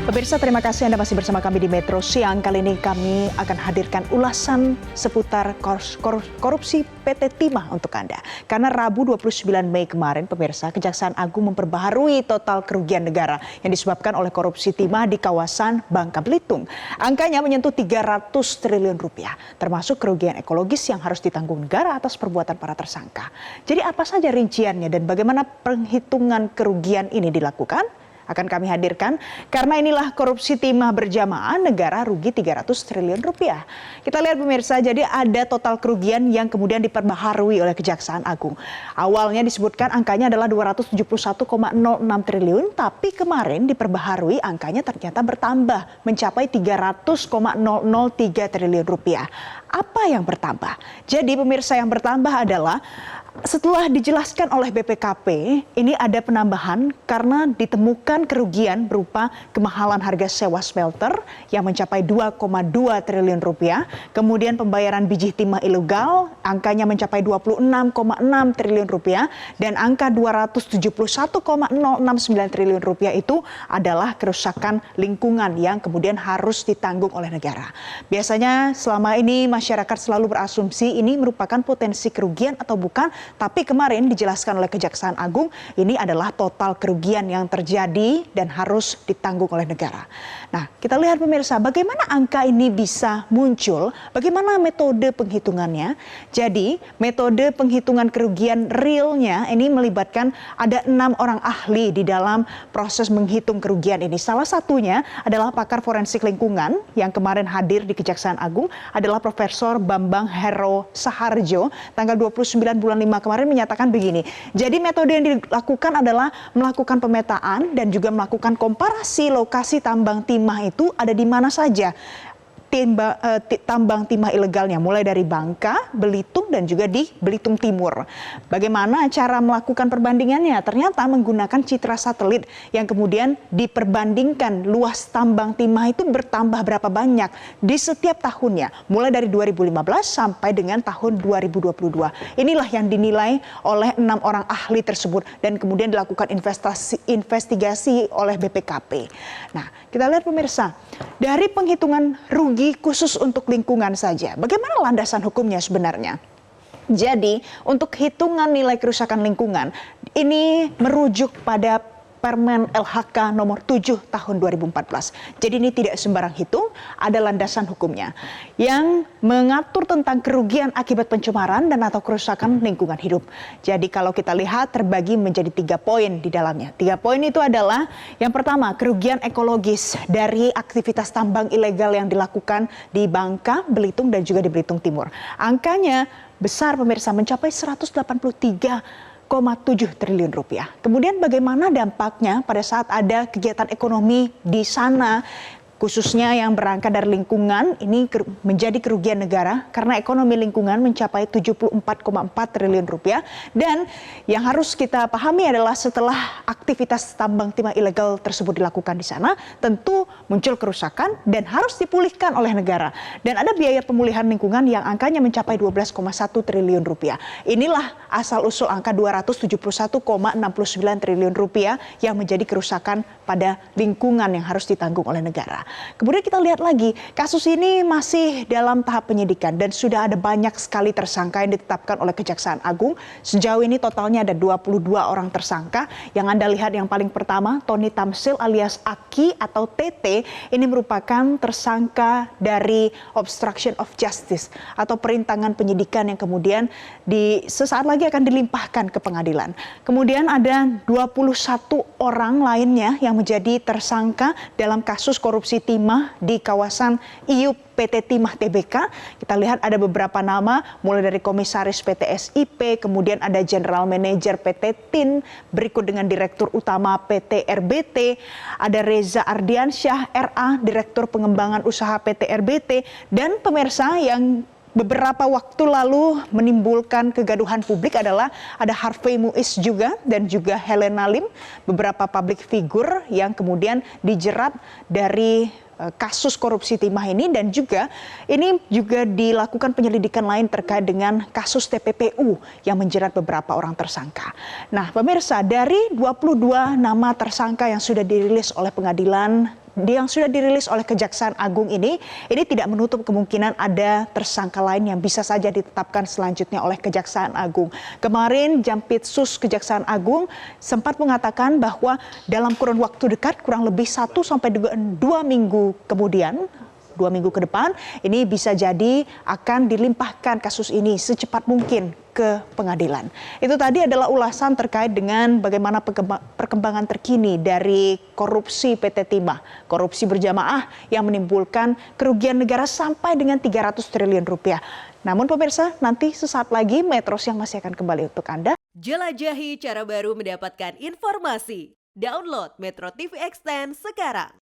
Pemirsa, terima kasih Anda masih bersama kami di Metro Siang. Kali ini kami akan hadirkan ulasan seputar korupsi PT Timah untuk Anda. Karena Rabu 29 Mei kemarin, pemirsa, Kejaksaan Agung memperbaharui total kerugian negara yang disebabkan oleh korupsi Timah di kawasan Bangka Belitung. Angkanya menyentuh 300 triliun rupiah, termasuk kerugian ekologis yang harus ditanggung negara atas perbuatan para tersangka. Jadi apa saja rinciannya dan bagaimana penghitungan kerugian ini dilakukan? Akan kami hadirkan karena inilah korupsi timah berjamaah negara rugi 300 triliun rupiah. Kita lihat pemirsa, jadi ada total kerugian yang kemudian diperbaharui oleh Kejaksaan Agung. Awalnya disebutkan angkanya adalah 271,06 triliun, tapi kemarin diperbaharui angkanya ternyata bertambah mencapai 300,003 triliun rupiah. Apa yang bertambah? Jadi pemirsa, yang bertambah adalah setelah dijelaskan oleh BPKP, ini ada penambahan karena ditemukan kerugian berupa kemahalan harga sewa smelter yang mencapai 2,2 triliun rupiah. Kemudian pembayaran biji timah ilegal, angkanya mencapai 26,6 triliun rupiah. Dan angka 271,069 triliun rupiah itu adalah kerusakan lingkungan yang kemudian harus ditanggung oleh negara. Biasanya selama ini masyarakat selalu berasumsi ini merupakan potensi kerugian atau bukan. Tapi kemarin dijelaskan oleh Kejaksaan Agung, ini adalah total kerugian yang terjadi dan harus ditanggung oleh negara. Nah, kita lihat pemirsa, bagaimana angka ini bisa muncul, bagaimana metode penghitungannya. Jadi, metode penghitungan kerugian realnya ini melibatkan ada 6 orang ahli di dalam proses menghitung kerugian ini. Salah satunya adalah pakar forensik lingkungan yang kemarin hadir di Kejaksaan Agung adalah Profesor Bambang Hero Saharjo, tanggal 29 bulan 5 kemarin menyatakan begini. Jadi metode yang dilakukan adalah melakukan pemetaan dan juga melakukan komparasi lokasi tambang timah itu ada di mana saja. Tambang timah ilegalnya mulai dari Bangka, Belitung dan juga di Belitung Timur. Bagaimana cara melakukan perbandingannya? Ternyata menggunakan citra satelit yang kemudian diperbandingkan luas tambang timah itu bertambah berapa banyak di setiap tahunnya, mulai dari 2015 sampai dengan tahun 2022. Inilah yang dinilai oleh 6 orang ahli tersebut dan kemudian dilakukan investigasi oleh BPKP. Nah, kita lihat pemirsa, dari penghitungan rugi khusus untuk lingkungan saja. Bagaimana landasan hukumnya sebenarnya? Jadi, untuk hitungan nilai kerusakan lingkungan, ini merujuk pada Permen LHK nomor 7 tahun 2014. Jadi ini tidak sembarang hitung, ada landasan hukumnya yang mengatur tentang kerugian akibat pencemaran dan atau kerusakan lingkungan hidup. Jadi kalau kita lihat terbagi menjadi 3 poin di dalamnya. 3 poin itu adalah yang pertama, kerugian ekologis dari aktivitas tambang ilegal yang dilakukan di Bangka, Belitung dan juga di Belitung Timur. Angkanya besar pemirsa, mencapai 183,7 triliun rupiah. Kemudian bagaimana dampaknya pada saat ada kegiatan ekonomi di sana, khususnya yang berangkat dari lingkungan, ini menjadi kerugian negara karena ekonomi lingkungan mencapai 74,4 triliun rupiah. Dan yang harus kita pahami adalah setelah aktivitas tambang timah ilegal tersebut dilakukan di sana, tentu muncul kerusakan dan harus dipulihkan oleh negara. Dan ada biaya pemulihan lingkungan yang angkanya mencapai 12,1 triliun rupiah. Inilah asal-usul angka 271,69 triliun rupiah yang menjadi kerusakan pada lingkungan yang harus ditanggung oleh negara. Kemudian kita lihat lagi, kasus ini masih dalam tahap penyidikan dan sudah ada banyak sekali tersangka yang ditetapkan oleh Kejaksaan Agung. Sejauh ini totalnya ada 22 orang tersangka. Yang Anda lihat yang paling pertama, Tony Tamsil alias Aki atau TT, ini merupakan tersangka dari obstruction of justice atau perintangan penyidikan yang kemudian sesaat lagi akan dilimpahkan ke pengadilan. Kemudian ada 21 orang lainnya yang menjadi tersangka dalam kasus korupsi timah di kawasan IUP PT Timah Tbk. Kita lihat ada beberapa nama, mulai dari komisaris PT SIP, kemudian ada general manager PT TIN, berikut dengan direktur utama PT RBT, ada Reza Ardiansyah RA, direktur pengembangan usaha PT RBT, dan pemirsa yang beberapa waktu lalu menimbulkan kegaduhan publik adalah ada Harvey Muiz juga dan juga Helena Lim, beberapa public figure yang kemudian dijerat dari kasus korupsi timah ini, dan juga ini juga dilakukan penyelidikan lain terkait dengan kasus TPPU yang menjerat beberapa orang tersangka. Nah, pemirsa, dari 22 nama tersangka yang sudah dirilis oleh pengadilan yang sudah dirilis oleh Kejaksaan Agung ini tidak menutup kemungkinan ada tersangka lain yang bisa saja ditetapkan selanjutnya oleh Kejaksaan Agung. Kemarin Jampitsus Kejaksaan Agung sempat mengatakan bahwa dalam kurun waktu dekat kurang lebih 1 sampai 2 minggu kemudian, 2 minggu ke depan, ini bisa jadi akan dilimpahkan kasus ini secepat mungkin ke pengadilan. Itu tadi adalah ulasan terkait dengan bagaimana perkembangan terkini dari korupsi PT Timah, korupsi berjamaah yang menimbulkan kerugian negara sampai dengan 300 triliun rupiah. Namun pemirsa, nanti sesaat lagi Metro Siang masih akan kembali untuk Anda. Jelajahi cara baru mendapatkan informasi. Download Metro TV Extend sekarang.